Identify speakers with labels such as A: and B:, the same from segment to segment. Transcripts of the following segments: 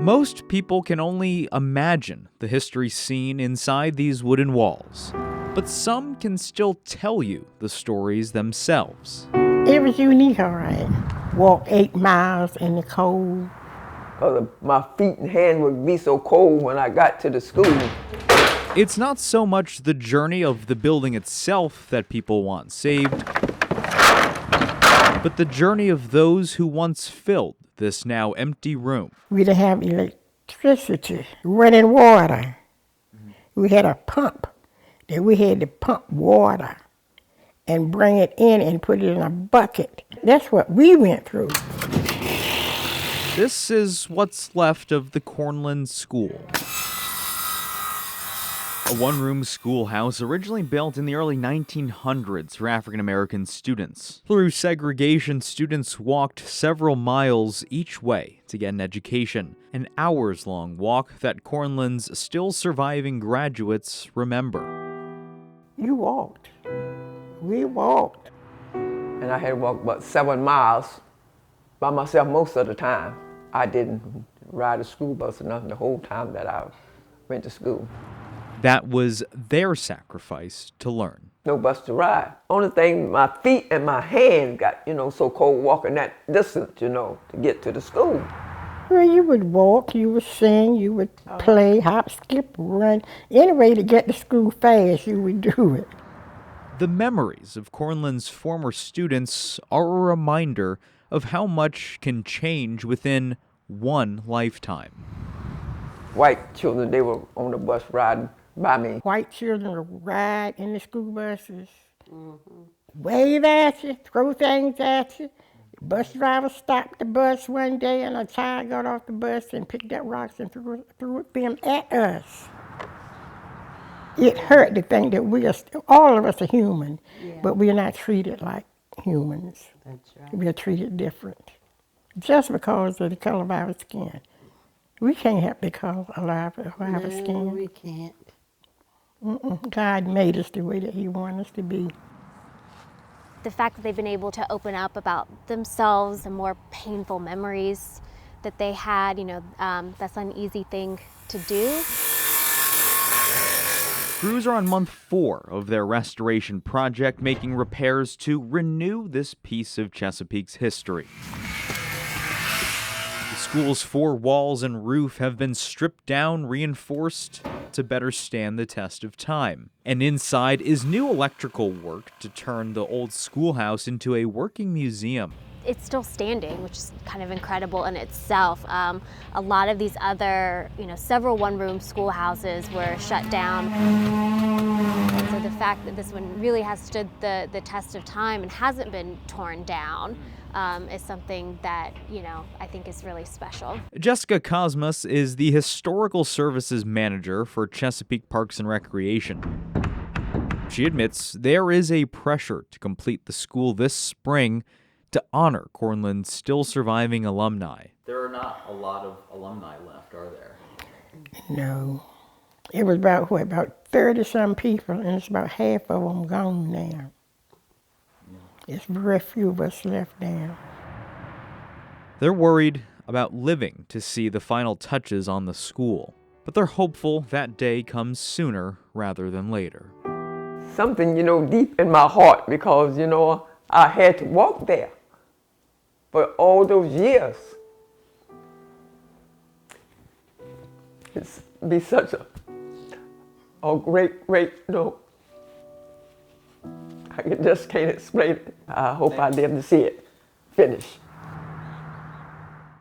A: Most people can only imagine the history seen inside these wooden walls, but some can still tell you the stories themselves.
B: It was unique, all right. Walk 8 miles in the cold.
C: My feet and hands would be so cold when I got to the school.
A: It's not so much the journey of the building itself that people want saved, but the journey of those who once filled this now empty room.
B: We didn't have electricity, running water. We had a pump that we had to pump water and bring it in and put it in a bucket. That's what we went through.
A: This is what's left of the Cornland School. A one-room schoolhouse originally built in the early 1900s for African-American students. Through segregation, students walked several miles each way to get an education, an hours-long walk that Cornland's still surviving graduates remember.
B: You walked. We walked.
C: And I had to walk about 7 miles by myself most of the time. I didn't ride a school bus or nothing the whole time that I went to school.
A: That was their sacrifice to learn.
C: No bus to ride. Only thing, my feet and my hands got, so cold walking that distance, to get to the school.
B: Well, you would walk, you would sing, you would play, hop, skip, run. Any way to get to school fast, you would do it.
A: The memories of Cornland's former students are a reminder of how much can change within one lifetime.
C: White children, they were on the bus riding by me.
B: White children would ride in the school buses, wave at you, throw things at you. The bus driver stopped the bus one day and a child got off the bus and picked up rocks and threw them at us. It hurt to think that all of us are human, but we are not treated like humans.
D: That's right.
B: We are treated different, just because of the color of our skin. We can't help the color of our skin.
D: No, we can't.
B: God made us the way that He wanted us to be.
E: The fact that they've been able to open up about themselves and more painful memories that they had, that's an easy thing to do.
A: Crews are on month 4 of their restoration project, making repairs to renew this piece of Chesapeake's history. The school's 4 walls and roof have been stripped down, reinforced to better stand the test of time. And inside is new electrical work to turn the old schoolhouse into a working museum.
E: It's still standing, which is kind of incredible in itself. A lot of these other, several one-room schoolhouses were shut down. And so the fact that this one really has stood the test of time and hasn't been torn down is something that, I think is really special.
A: Jessica Cosmas is the Historical Services Manager for Chesapeake Parks and Recreation. She admits there is a pressure to complete the school this spring to honor Cornland's still surviving alumni. There are not a lot of alumni left, are there?
B: No. It was about 30-some people, and it's about half of them gone now. There's very few of us left now.
A: They're worried about living to see the final touches on the school, but they're hopeful that day comes sooner rather than later.
C: Something, deep in my heart because, I had to walk there for all those years. It's be such a great, I just can't explain it. I hope I live to see it finish.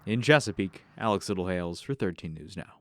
A: In Chesapeake, Alex Littlehales for 13 News Now.